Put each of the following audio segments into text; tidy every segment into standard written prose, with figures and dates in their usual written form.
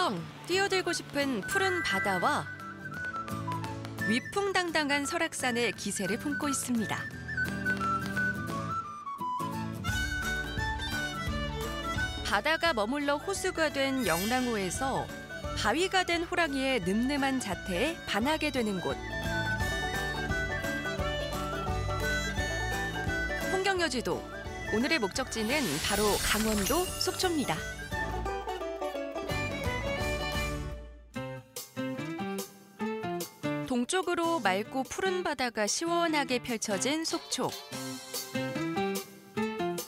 풍덩 뛰어들고 싶은 푸른 바다와 위풍당당한 설악산의 기세를 품고 있습니다. 바다가 머물러 호수가 된 영랑호에서 바위가 된 호랑이의 늠름한 자태에 반하게 되는 곳. 풍경여지도 오늘의 목적지는 바로 강원도 속초입니다. 동쪽으로 맑고 푸른 바다가 시원하게 펼쳐진 속초.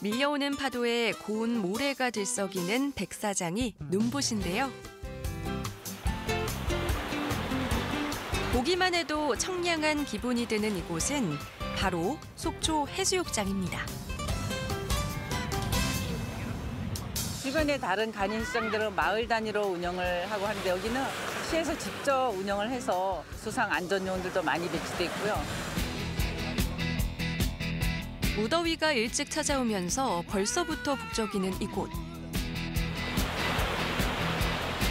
밀려오는 파도에 고운 모래가 들썩이는 백사장이 눈부신데요. 보기만 해도 청량한 기분이 드는 이곳은 바로 속초 해수욕장입니다. 주변의 다른 간이시장들은 마을 단위로 운영을 하고 하는데 여기는 시에서 직접 운영을 해서 수상 안전요원들도 많이 배치돼 있고요. 무더위가 일찍 찾아오면서 벌써부터 북적이는 이곳.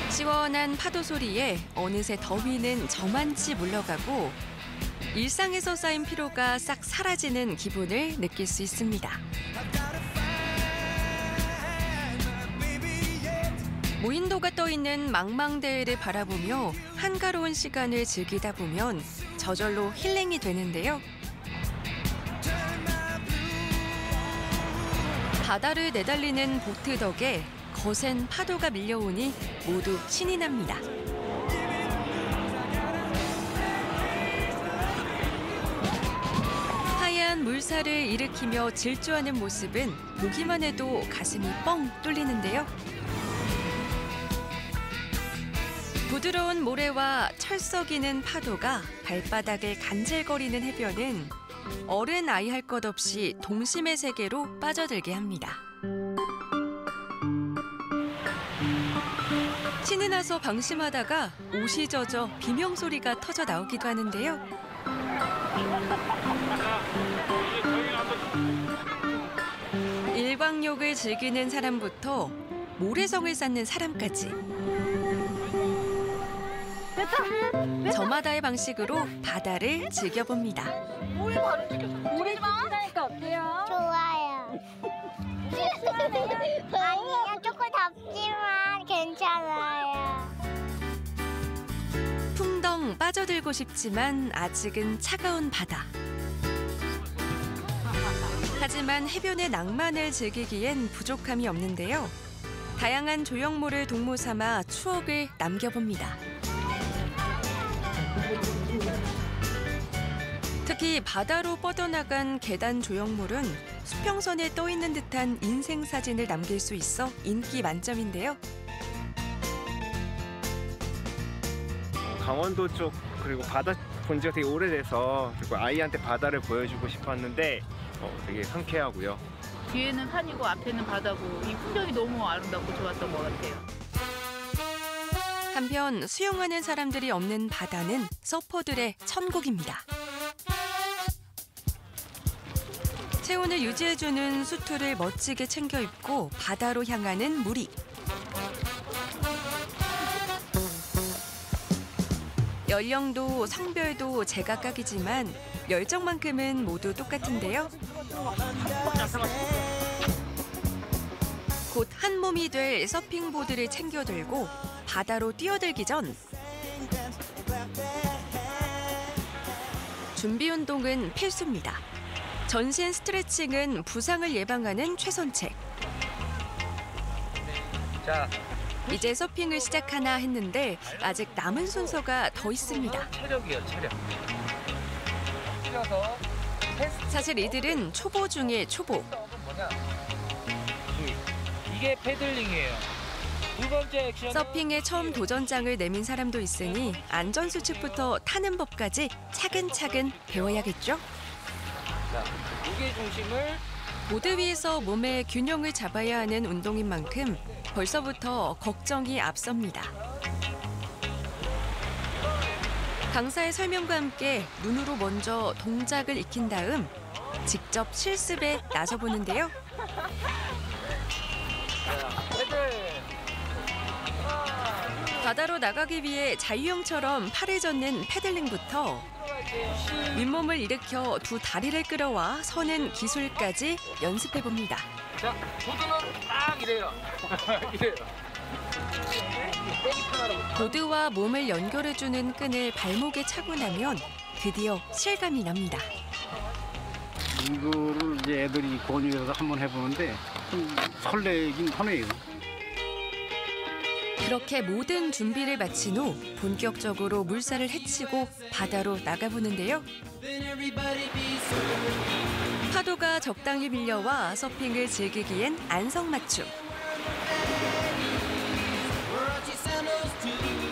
시원한 파도 소리에 어느새 더위는 저만치 물러가고 일상에서 쌓인 피로가 싹 사라지는 기분을 느낄 수 있습니다. 무인도가 떠있는 망망대해를 바라보며 한가로운 시간을 즐기다 보면 저절로 힐링이 되는데요. 바다를 내달리는 보트 덕에 거센 파도가 밀려오니 모두 신이 납니다. 하얀 물살을 일으키며 질주하는 모습은 보기만 해도 가슴이 뻥 뚫리는데요. 부드러운 모래와 철썩이는 파도가 발바닥을 간질거리는 해변은 어른 아이 할 것 없이 동심의 세계로 빠져들게 합니다. 신이 나서 방심하다가 옷이 젖어 비명소리가 터져 나오기도 하는데요. 일광욕을 즐기는 사람부터 모래성을 쌓는 사람까지 저마다의 방식으로 바다를 즐겨봅니다. 모래 바로 죽였어. 모래 죽이니까 어때요? 좋아요. 아니요, 조금 덥지만 괜찮아요. 풍덩 빠져들고 싶지만 아직은 차가운 바다. 하지만 해변의 낭만을 즐기기엔 부족함이 없는데요. 다양한 조형물을 동무 삼아 추억을 남겨봅니다. 특히 바다로 뻗어나간 계단 조형물은 수평선에 떠있는 듯한 인생 사진을 남길 수 있어 인기 만점인데요. 강원도 쪽 그리고 바다 본 지가 되게 오래돼서 그리고 아이한테 바다를 보여주고 싶었는데 되게 상쾌하고요. 뒤에는 산이고 앞에는 바다고 이 풍경이 너무 아름답고 좋았던 것 같아요. 한편 수영하는 사람들이 없는 바다는 서퍼들의 천국입니다. 체온을 유지해주는 수트를 멋지게 챙겨 입고 바다로 향하는 무리. 연령도 성별도 제각각이지만 열정만큼은 모두 똑같은데요. 곧 한 몸이 될 서핑보드를 챙겨 들고 바다로 뛰어들기 전 준비 운동은 필수입니다. 전신 스트레칭은 부상을 예방하는 최선책. 자, 이제 서핑을 시작하나 했는데 아직 남은 순서가 더 있습니다. 체력이요, 체력. 뛰어서 사실 이들은 초보 중에 초보. 뭐냐? 이게 패들링이에요. 두 번째 액션은 서핑에 처음 도전장을 내민 사람도 있으니 안전수칙부터 타는 법까지 차근차근 배워야겠죠? 자, 무게 중심을 보드 위에서 몸의 균형을 잡아야 하는 운동인 만큼 벌써부터 걱정이 앞섭니다. 강사의 설명과 함께 눈으로 먼저 동작을 익힌 다음 직접 실습에 나서보는데요. 패들. 하나, 둘, 바다로 나가기 위해 자유형처럼 팔을 젓는 패들링부터 윗몸을 일으켜 두 다리를 끌어와 서는 기술까지 연습해봅니다. 자, 보드는 딱 이래요. 이래요. 보드와 몸을 연결해주는 끈을 발목에 차고 나면 드디어 실감이 납니다. 이거를 이제 애들이 권유해서 한번 해보는데 좀 설레긴 하네요. 그렇게 모든 준비를 마친 후 본격적으로 물살을 헤치고 바다로 나가보는데요. 파도가 적당히 밀려와 서핑을 즐기기엔 안성맞춤.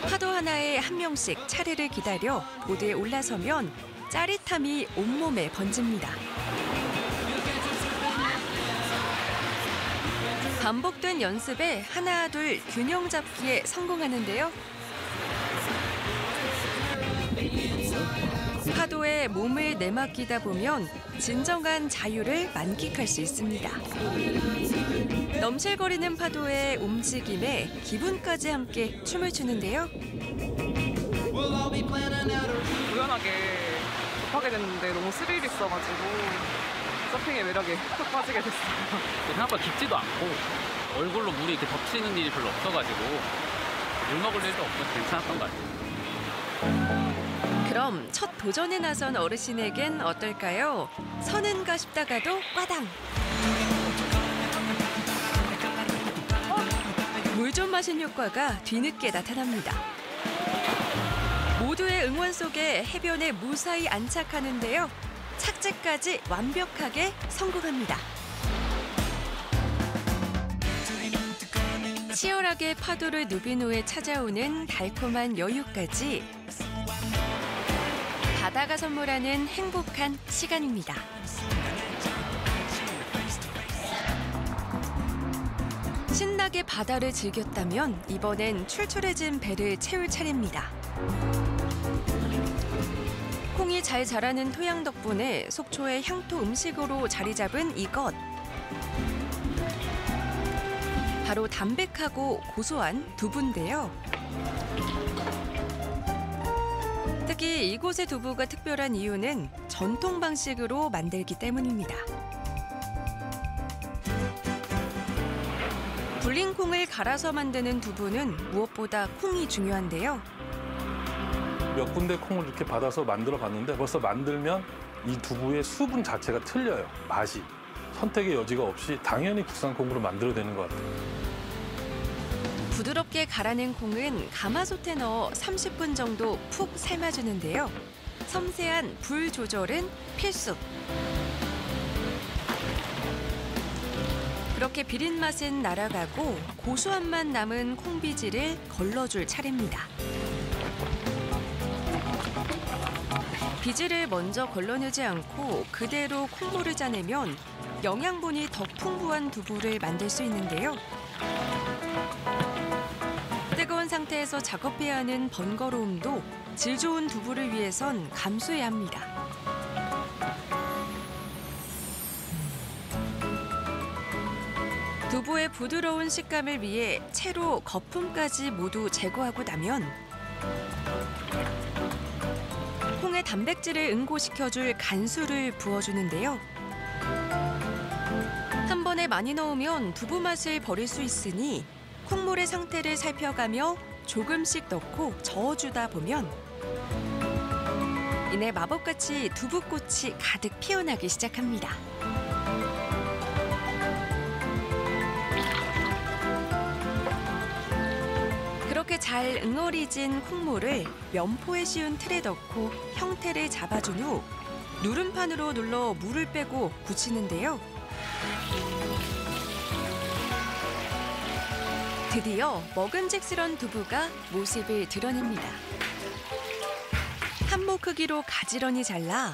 파도 하나에 한 명씩 차례를 기다려 보드에 올라서면 짜릿함이 온몸에 번집니다. 반복된 연습에 하나 둘 균형 잡기에 성공하는데요. 파도에 몸을 내맡기다 보면 진정한 자유를 만끽할 수 있습니다. 넘실거리는 파도의 움직임에 기분까지 함께 춤을 추는데요. 우연하게 접하게 됐는데 너무 스릴 있어가지고 서핑의 매력에 푹 빠지게 됐어요. 생각보다 깊지도 않고 얼굴로 물이 이렇게 덮치는 일이 별로 없어가지고 물 먹을 일도 없어서 괜찮았던 것 같아요. 그럼 첫 도전에 나선 어르신에겐 어떨까요? 서는가 싶다가도 꽈당! 물 좀 마신 효과가 뒤늦게 나타납니다. 모두의 응원 속에 해변에 무사히 안착하는데요. 착지까지 완벽하게 성공합니다. 치열하게 파도를 누빈 후에 찾아오는 달콤한 여유까지 바다가 선물하는 행복한 시간입니다. 신나게 바다를 즐겼다면 이번엔 출출해진 배를 채울 차례입니다. 콩이 잘 자라는 토양 덕분에 속초의 향토 음식으로 자리 잡은 이것. 바로 담백하고 고소한 두부인데요. 특히 이곳의 두부가 특별한 이유는 전통 방식으로 만들기 때문입니다. 불린 콩을 갈아서 만드는 두부는 무엇보다 콩이 중요한데요. 몇 군데 콩을 이렇게 받아서 만들어 봤는데 벌써 만들면 이 두부의 수분 자체가 틀려요. 맛이. 선택의 여지가 없이 당연히 국산 콩으로 만들어내는 것 같아요. 부드럽게 갈아낸 콩은 가마솥에 넣어 30분 정도 푹 삶아주는데요. 섬세한 불 조절은 필수. 그렇게 비린 맛은 날아가고 고소한 맛 남은 콩비지를 걸러줄 차례입니다. 비지를 먼저 걸러내지 않고 그대로 콩물을 짜내면 영양분이 더 풍부한 두부를 만들 수 있는데요. 뜨거운 상태에서 작업해야 하는 번거로움도 질 좋은 두부를 위해선 감수해야 합니다. 두부의 부드러운 식감을 위해 채로 거품까지 모두 제거하고 나면 콩의 단백질을 응고시켜줄 간수를 부어주는데요. 한 번에 많이 넣으면 두부 맛을 버릴 수 있으니 콩물의 상태를 살펴가며 조금씩 넣고 저어주다 보면 이내 마법같이 두부꽃이 가득 피어나기 시작합니다. 그렇게 잘 응어리진 콩물을 면포에 씌운 틀에 넣고 형태를 잡아준 후 누름판으로 눌러 물을 빼고 굳히는데요. 드디어 먹음직스런 두부가 모습을 드러냅니다. 한모 크기로 가지런히 잘라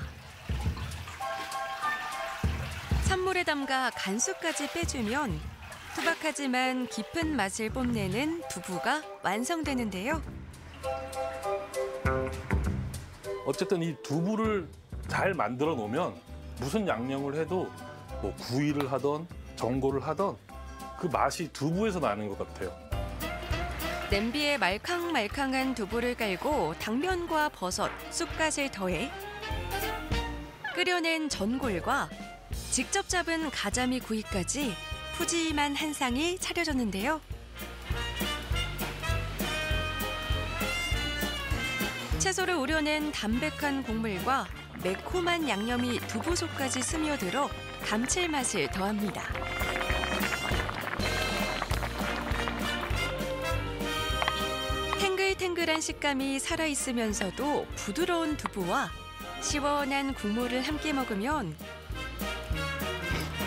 찬물에 담가 간수까지 빼주면 투박하지만 깊은 맛을 뽐내는 두부가 완성되는데요. 어쨌든 이 두부를 잘 만들어 놓으면 무슨 양념을 해도 뭐 구이를 하던 전골을 하던 그 맛이 두부에서 나는 것 같아요. 냄비에 말캉말캉한 두부를 깔고 당면과 버섯, 쑥갓을 더해 끓여낸 전골과 직접 잡은 가자미 구이까지 푸짐한 한 상이 차려졌는데요. 채소를 우려낸 담백한 국물과 매콤한 양념이 두부속까지 스며들어 감칠맛을 더합니다. 탱글탱글한 식감이 살아있으면서도 부드러운 두부와 시원한 국물을 함께 먹으면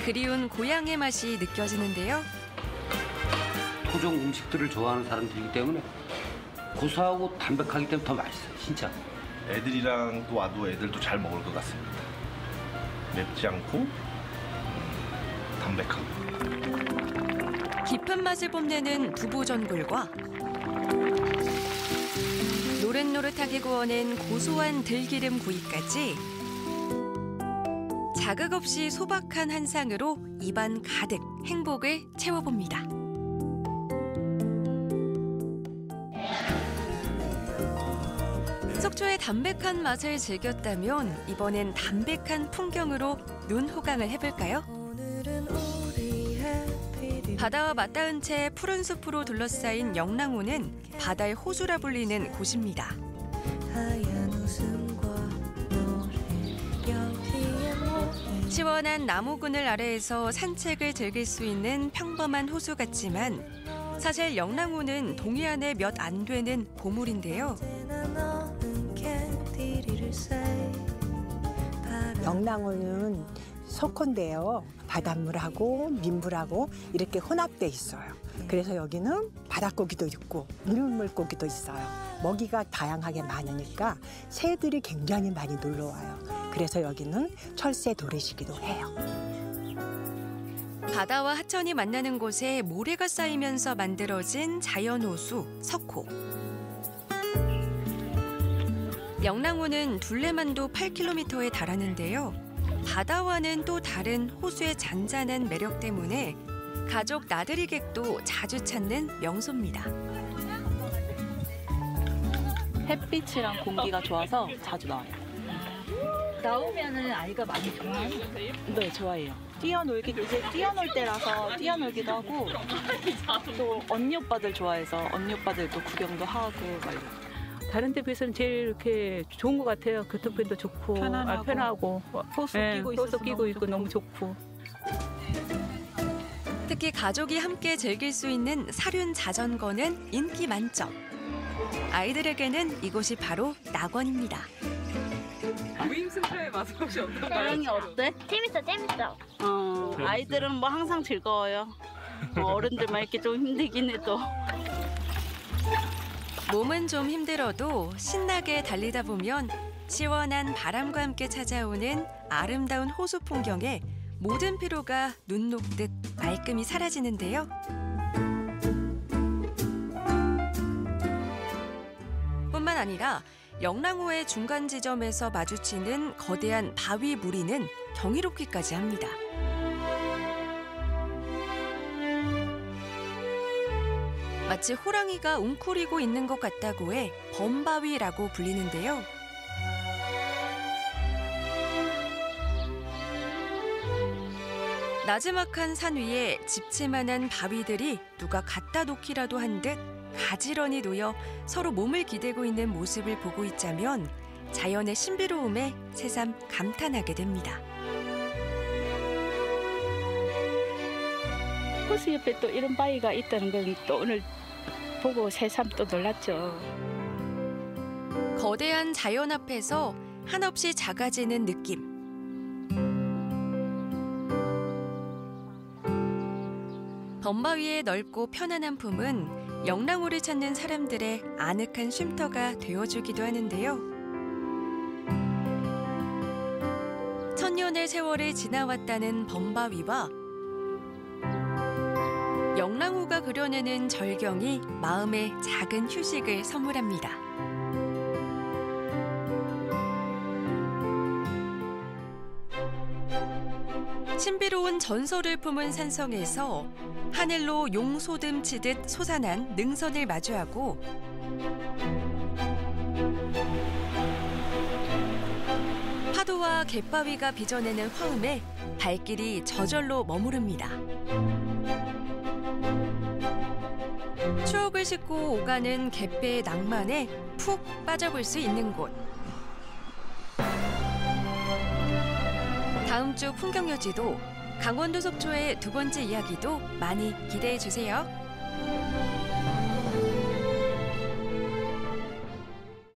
그리운 고향의 맛이 느껴지는데요. 토종 음식들을 좋아하는 사람들이기 때문에 고소하고 담백하기 때문에 더 맛있어요, 진짜. 애들이랑 또 와도 애들도 잘 먹을 것 같습니다. 맵지 않고 담백하고. 깊은 맛을 뽐내는 두부 전골과 노릇노릇하게 구워낸 고소한 들기름 구이까지 자극 없이 소박한 한 상으로 입안 가득 행복을 채워봅니다. 속초의 담백한 맛을 즐겼다면 이번엔 담백한 풍경으로 눈 호강을 해볼까요? 바다와 맞닿은 채 푸른 숲으로 둘러싸인 영랑호는 바다의 호수라 불리는 곳입니다. 시원한 나무그늘 아래에서 산책을 즐길 수 있는 평범한 호수 같지만 사실 영랑호는 동해안에 몇 안 되는 보물인데요. 영랑호는 석호인데요. 바닷물하고 민물하고 이렇게 혼합돼 있어요. 그래서 여기는 바닷고기도 있고 민물고기도 있어요. 먹이가 다양하게 많으니까 새들이 굉장히 많이 놀러 와요. 그래서 여기는 철새 도래시기도 해요. 바다와 하천이 만나는 곳에 모래가 쌓이면서 만들어진 자연호수 석호. 영랑호는 둘레만도 8km에 달하는데요. 바다와는 또 다른 호수의 잔잔한 매력 때문에 가족 나들이 객도 자주 찾는 명소입니다. 햇빛이랑 공기가 좋아서 자주 나와요. 나오면은 아이가 많이 좋아하는 거예요? 네, 좋아해요. 이제 뛰어놀 때라서 뛰어놀기도 하고 또 언니 오빠들 좋아해서 언니 오빠들도 구경도 하고 막 이러고. 다른 데 비해서는 제일 이렇게 좋은 것 같아요. 교통편도 좋고 편하고 호수 끼고 있고 너무 좋고. 특히 가족이 함께 즐길 수 있는 사륜 자전거는 인기 만점. 아이들에게는 이곳이 바로 낙원입니다. 무임 승차의 맛은 혹시 어떤가요? 사랑이 어때? 재밌어. 아이들은 뭐 항상 즐거워요. 어른들만 이렇게 좀 힘들긴 해도. 몸은 좀 힘들어도 신나게 달리다 보면 시원한 바람과 함께 찾아오는 아름다운 호수 풍경에 모든 피로가 눈 녹듯 말끔히 사라지는데요. 뿐만 아니라 영랑호의 중간 지점에서 마주치는 거대한 바위 무리는 경이롭기까지 합니다. 마치 호랑이가 웅크리고 있는 것 같다고 해 범바위라고 불리는데요. 나지막한 산 위에 집채만한 바위들이 누가 갖다 놓기라도 한 듯 가지런히 놓여 서로 몸을 기대고 있는 모습을 보고 있자면 자연의 신비로움에 새삼 감탄하게 됩니다. 호수 옆에 또 이런 바위가 있다는 건 또 오늘 보고 새삼 또 놀랐죠. 거대한 자연 앞에서 한없이 작아지는 느낌. 범바위의 넓고 편안한 품은 영랑호를 찾는 사람들의 아늑한 쉼터가 되어주기도 하는데요. 천년의 세월을 지나왔다는 범바위와 영랑호가 그려내는 절경이 마음에 작은 휴식을 선물합니다. 신비로운 전설을 품은 산성에서 하늘로 용소듬 치듯 솟아난 능선을 마주하고 파도와 갯바위가 빚어내는 화음에 발길이 저절로 머무릅니다. 추억을 싣고 오가는 갯배의 낭만에 푹 빠져볼 수 있는 곳. 다음 주 풍경여지도 강원도 속초의 두 번째 이야기도 많이 기대해 주세요.